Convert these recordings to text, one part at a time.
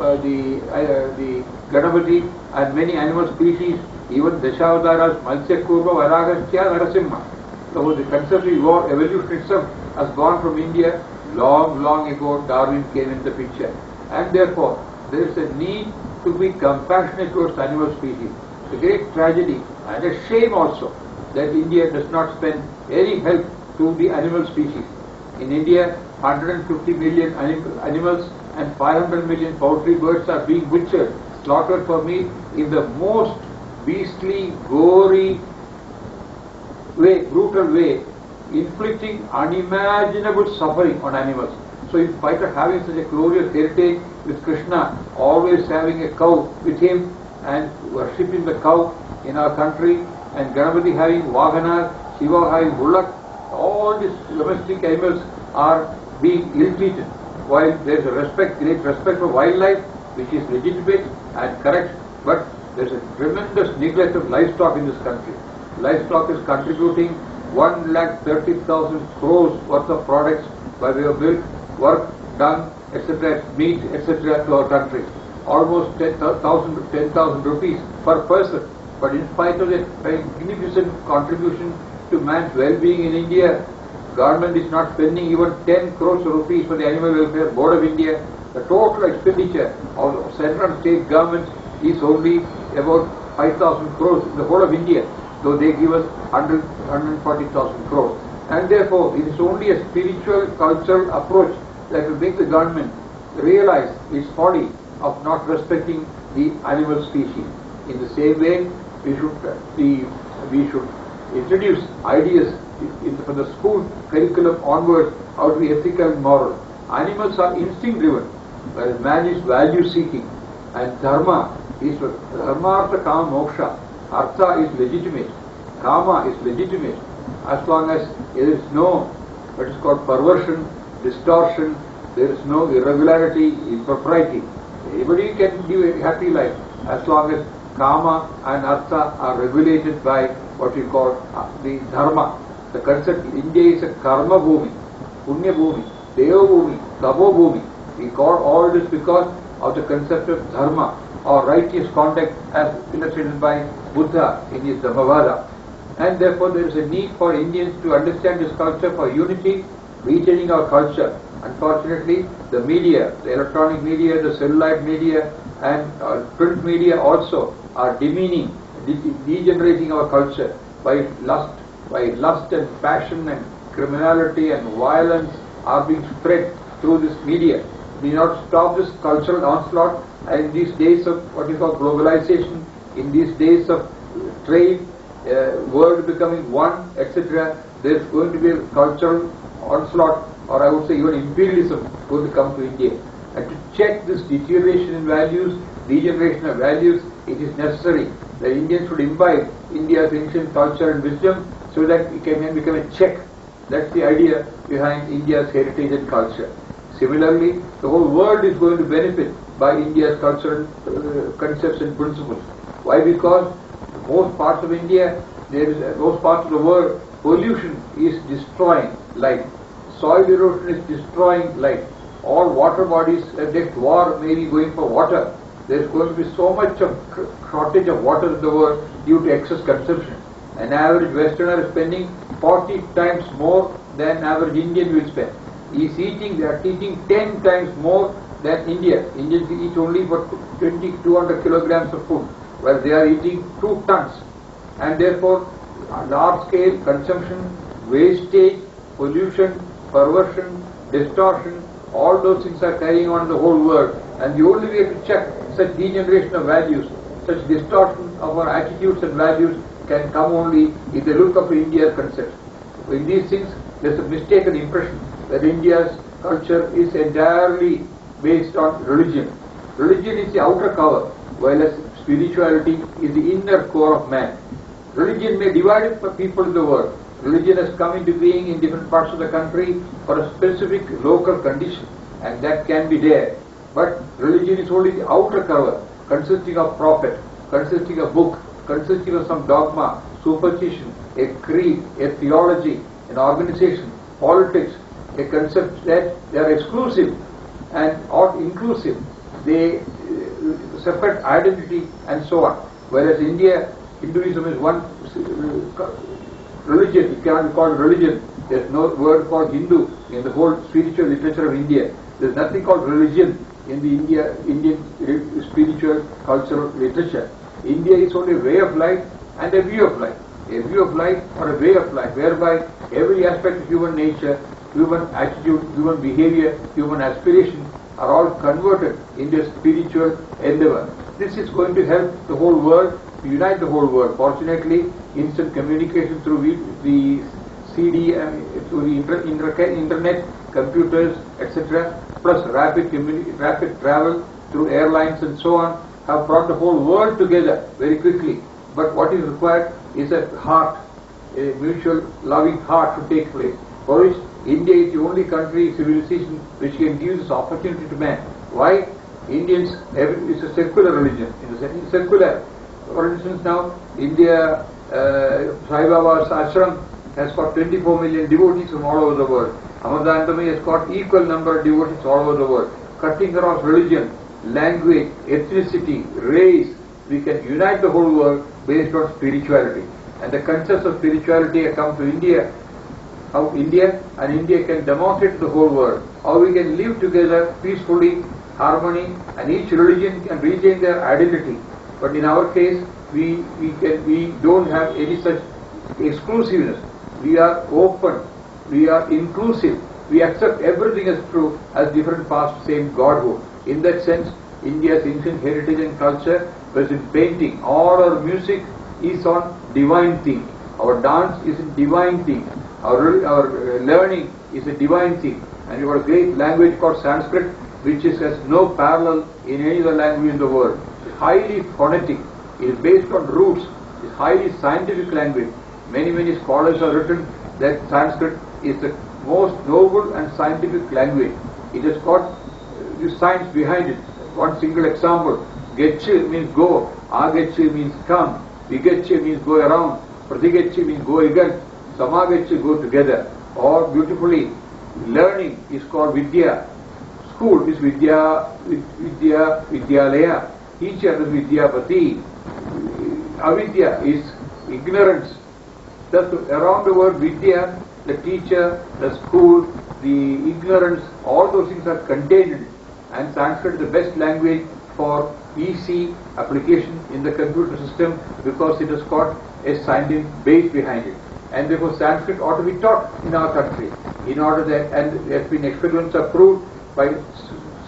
the Ganapati and many animal species, even Dashavadaras, Malsyakurva, Varagastya, Narasimha. So the concept of evolution itself has gone from India long ago. Darwin came in the picture, and therefore there is a need to be compassionate towards animal species. It's a great tragedy and a shame also that India does not spend any help to the animal species. In India, 150 million animals and 500 million poultry birds are being butchered, slaughtered for meat in the most beastly, gory way, brutal way, inflicting unimaginable suffering on animals. So in spite of having such a glorious heritage with Krishna, always having a cow with him and worshipping the cow in our country, and Ganapati having Vahana, Shiva having Bullock, all these domestic animals are being ill-treated, while there is a great respect for wildlife, which is legitimate and correct, but there is a tremendous neglect of livestock in this country. Livestock is contributing 1,30,000 crores worth of products by way of milk, work done, etc., meat, etc., to our country. Almost 10,000 rupees per person. But in spite of that magnificent contribution to man's well-being in India, government is not spending even 10 crores rupees for the Animal Welfare Board of India. The total expenditure of central and state governments is only about 5,000 crores in the whole of India, though they give us 140,000 crores. And therefore, it is only a spiritual, cultural approach that will make the government realize its folly of not respecting the animal species. In the same way, we should introduce ideas from the school curriculum onwards how to be ethical and moral. Animals are instinct-driven, whereas man is value-seeking, and dharma is dharma, artha, kama, moksha. Artha is legitimate, kama is legitimate, as long as there is no what is called perversion, distortion, there is no irregularity, impropriety. Everybody can live a happy life as long as kama and artha are regulated by what we call the dharma. The concept India is a karma bhumi, punya bhumi, deva bhumi, tapo bhumi. We call all this because of the concept of dharma or righteous conduct as illustrated by Buddha in his Dhammavada. And therefore there is a need for Indians to understand this culture for unity, retaining our culture. Unfortunately, the media, the electronic media, the celluloid media and print media also are demeaning, degenerating our culture by lust and passion and criminality and violence are being spread through this media. We not stop this cultural onslaught, and in these days of what we call globalization, in these days of trade, world becoming one, etc., there is going to be a cultural onslaught, or I would say even imperialism going to come to India. And to check this deterioration in values, degeneration of values, it is necessary that Indians should imbibe India's ancient culture and wisdom so that it can become a check. That's the idea behind India's heritage and culture. Similarly, the whole world is going to benefit by India's cultural concepts and principles. Why? Because most parts of India, most parts of the world, pollution is destroying life. Soil erosion is destroying life. All water bodies, next war may be going for water. There is going to be so much of shortage of water in the world due to excess consumption. An average Westerner is spending 40 times more than average Indian will spend. They are eating 10 times more than India. Indians eat only for 200 kilograms of food, while they are eating 2 tons. And therefore, large scale consumption, wastage, pollution, perversion, distortion, all those things are carrying on in the whole world. And the only way to check such degeneration of values, such distortion of our attitudes and values can come only if they look up to India's concepts. In these things, there is a mistaken impression that India's culture is entirely based on religion. Religion is the outer cover, whereas spirituality is the inner core of man. Religion may divide people in the world. Religion has come into being in different parts of the country for a specific local condition, and that can be there. But religion is only the outer cover, consisting of prophet, consisting of book, consisting of some dogma, superstition, a creed, a theology, an organization, politics, a concept that they are exclusive and or inclusive. they separate identity and so on. Whereas India, Hinduism is one religion, it cannot be called religion. There is no word called Hindu in the whole spiritual literature of India. There is nothing called religion in the Indian spiritual cultural literature. India is only a way of life and a view of life. A view of life or a way of life whereby every aspect of human nature, human attitude, human behavior, human aspiration are all converted into a spiritual endeavor. This is going to help the whole world, to unite the whole world. Fortunately, instant communication through the CD, through the internet, computers, etc., plus rapid travel through airlines and so on, have brought the whole world together very quickly. But what is required is a heart, a mutual loving heart to take place. For which India is the only country, civilization, which can give this opportunity to man. Why? Indians, it's a secular religion. It's secular. For instance, now India, Sai Baba's ashram has got 24 million devotees from all over the world. Amadandami has got equal number of devotees all over the world. Cutting across religion, language, ethnicity, race, we can unite the whole world based on spirituality. And the concepts of spirituality have come to India. How India can demonstrate to the whole world how we can live together peacefully, harmony, and each religion can retain their identity. But in our case, we don't have any such exclusiveness. We are open, we are inclusive, we accept everything as true, as different parts, same Godhood. In that sense, India's ancient heritage and culture was in painting. All our music is on divine thing. Our dance is in divine thing. Our learning is a divine thing. And we have a great language called Sanskrit, which has no parallel in any other language in the world. It's highly phonetic. It is based on roots. It's highly scientific language. Many scholars have written that Sanskrit is the most noble and scientific language. It has got the science behind it. One single example: Getche means go, Agetche means come, Vigetche means go around, Pratigetche means go again, Samagetche go together. Or beautifully, learning is called Vidya. School is Vidyalaya. Teacher is Vidyapati. Avidya is ignorance. Thus, around the word Vidya, the teacher, the school, the ignorance, all those things are contained in it. And Sanskrit is the best language for easy application in the computer system because it has got a scientific base behind it. And therefore Sanskrit ought to be taught in our country in order that, and there has been experiments approved by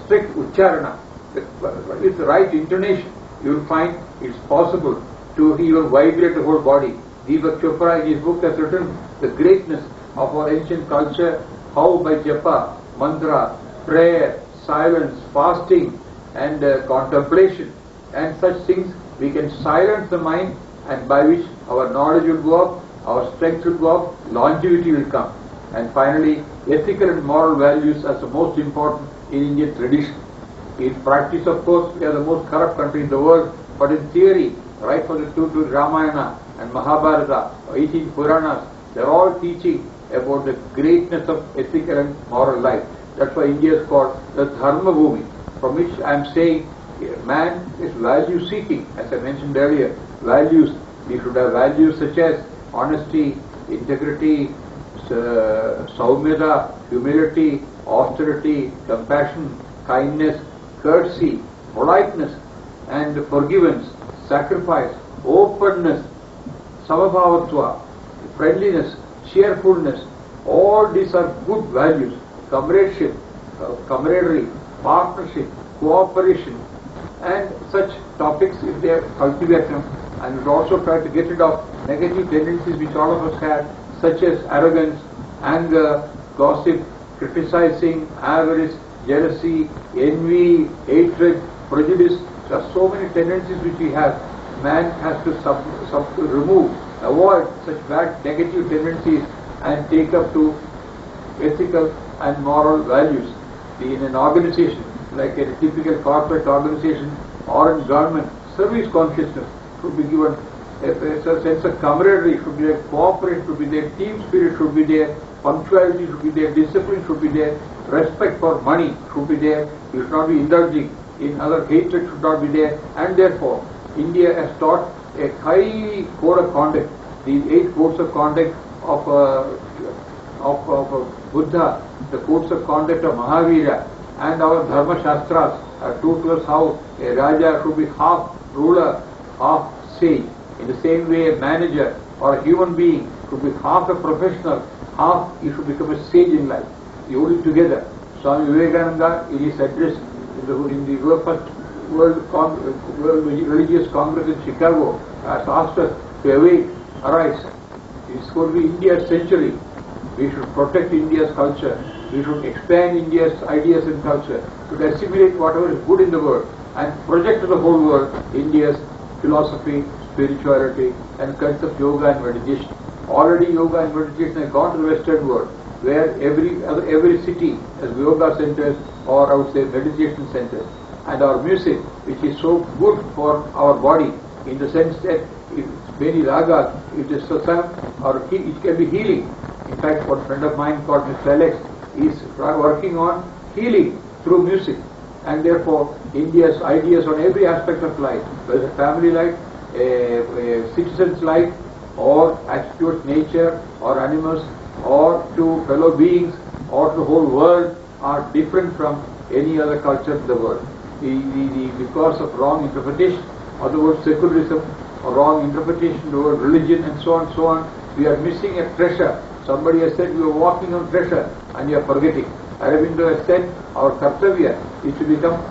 strict Ucharana. With the right intonation, you will find it's possible to even vibrate the whole body. Deepak Chopra in his book has written the greatness of our ancient culture, how by japa, mantra, prayer, silence, fasting and contemplation and such things we can silence the mind, and by which our knowledge will go up, our strength will go up, longevity will come. And finally, ethical and moral values are the most important in Indian tradition. In practice, of course, we are the most corrupt country in the world, but in theory, right from the two Ramayana and Mahabharata, 18 Puranas, they are all teaching about the greatness of ethical and moral life. That's why India is called the Dharma Bhumi, from which I am saying man is value seeking, as I mentioned earlier. Values, we should have values such as honesty, integrity, saumyata, humility, austerity, compassion, kindness, courtesy, politeness, and forgiveness, sacrifice, openness, samabhavatva, friendliness, cheerfulness. All these are good values. Comradeship, camaraderie, partnership, cooperation, and such topics, if they cultivate them, and we also try to get rid of negative tendencies which all of us have, such as arrogance, anger, gossip, criticizing, avarice, jealousy, envy, hatred, prejudice. There are so many tendencies which we have. Man has to remove, avoid such bad negative tendencies and take up to ethical and moral values. In an organization, like a typical corporate organization or in government, service consciousness should be given, a sense of camaraderie should be there, cooperation should be there, team spirit should be there, punctuality should be there, discipline should be there, respect for money should be there. You should not be indulging in other hatred should not be there, and therefore India has taught a high code of conduct, these 8 codes of conduct of Buddha, the codes of conduct of Mahavira, and our Dharma Shastras taught us how a Raja should be half ruler, half sage. In the same way, a manager or a human being should be half a professional, half he should become a sage in life. You hold it together. Swami Vivekananda, in his address in the first World Religious Congress in Chicago, has asked us to awake, arise. It's going to be India's century. We should protect India's culture. We should expand India's ideas and culture. We should assimilate whatever is good in the world and project to the whole world India's philosophy, spirituality, and kinds of yoga and meditation. Already yoga and meditation have gone to the Western world, where every city has yoga centers or I would say meditation centers. And our music, which is so good for our body, in the sense that many ragas, it is sung or it can be healing. In fact, one friend of mine called Mr. Alex is working on healing through music. And therefore, India's ideas on every aspect of life, whether family life, a citizen's life, or attitude towards nature, or animals, or to fellow beings, or to the whole world, are different from any other culture in the world. Because of wrong interpretation of the word secularism, or wrong interpretation of the word religion, and so on, we are missing a treasure. Somebody has said we are walking on treasure, and you are forgetting. Aurobindo has said our kartavya is to become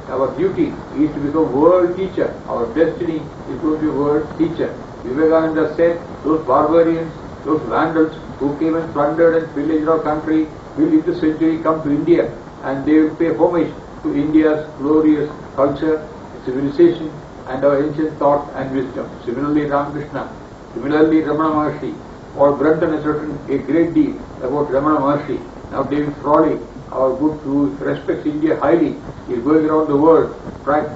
our duty is to become world teacher. Our destiny is to be world teacher. Vivekananda said those barbarians, those vandals who came and plundered and pillaged our country will in this century come to India, and they will pay homage to India's glorious culture, civilization, and our ancient thought and wisdom. Similarly, Ramakrishna, similarly Ramana Maharshi, Paul Brunton has written a great deal about Ramana Maharshi. Now David Frawley, our good who respects India highly, is going around the world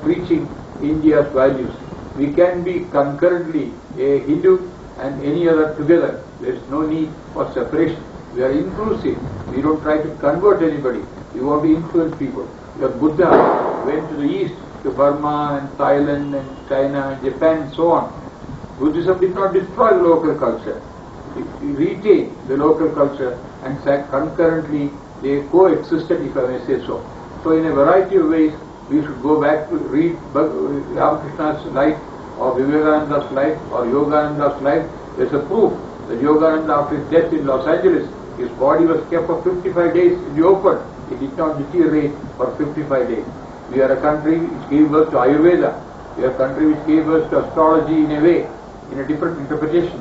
preaching India's values. We can be concurrently a Hindu and any other together. There is no need for separation. We are inclusive. We don't try to convert anybody. We want to influence people. Your Buddha went to the east, to Burma and Thailand and China and Japan and so on. Buddhism did not destroy the local culture. It retained the local culture and concurrently they coexisted, if I may say so. So in a variety of ways, we should go back to read Ramakrishna's life or Vivekananda's life or Yogananda's life. There's a proof that Yogananda, after his death in Los Angeles, his body was kept for 55 days in the open. It did not deteriorate for 55 days. We are a country which gave birth to Ayurveda. We are a country which gave birth to astrology in a way, in a different interpretation.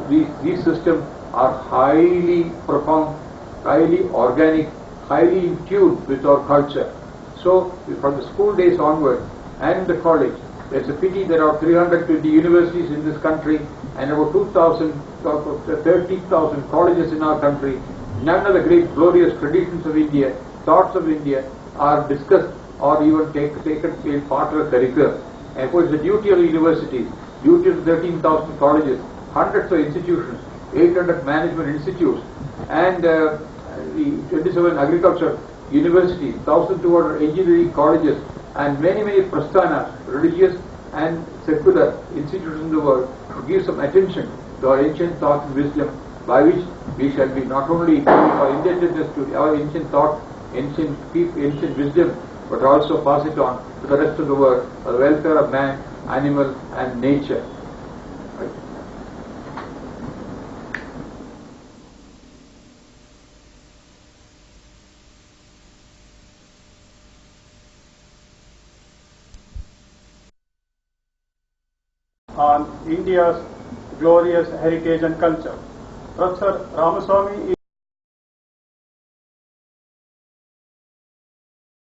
These systems are highly profound, highly organic, highly in tune with our culture. So, from the school days onward and the college, there's a pity there are 320 universities in this country and about 30,000 colleges in our country. None of the great glorious traditions of India, thoughts of India are discussed or even taken part of the curriculum. And of course, the duty of the universities, duty of the 13,000 colleges, hundreds of institutions, 800 management institutes, and the 27 agriculture universities, 1,200 engineering colleges, and many prasthanas, religious and secular institutions in the world, to give some attention to our ancient thought and wisdom, by which we shall be not only our indebtedness to our ancient thought, ancient wisdom, but also pass it on to the rest of the world for the welfare of man, animal, and nature. On India's glorious heritage and culture. Professor Ramaswamy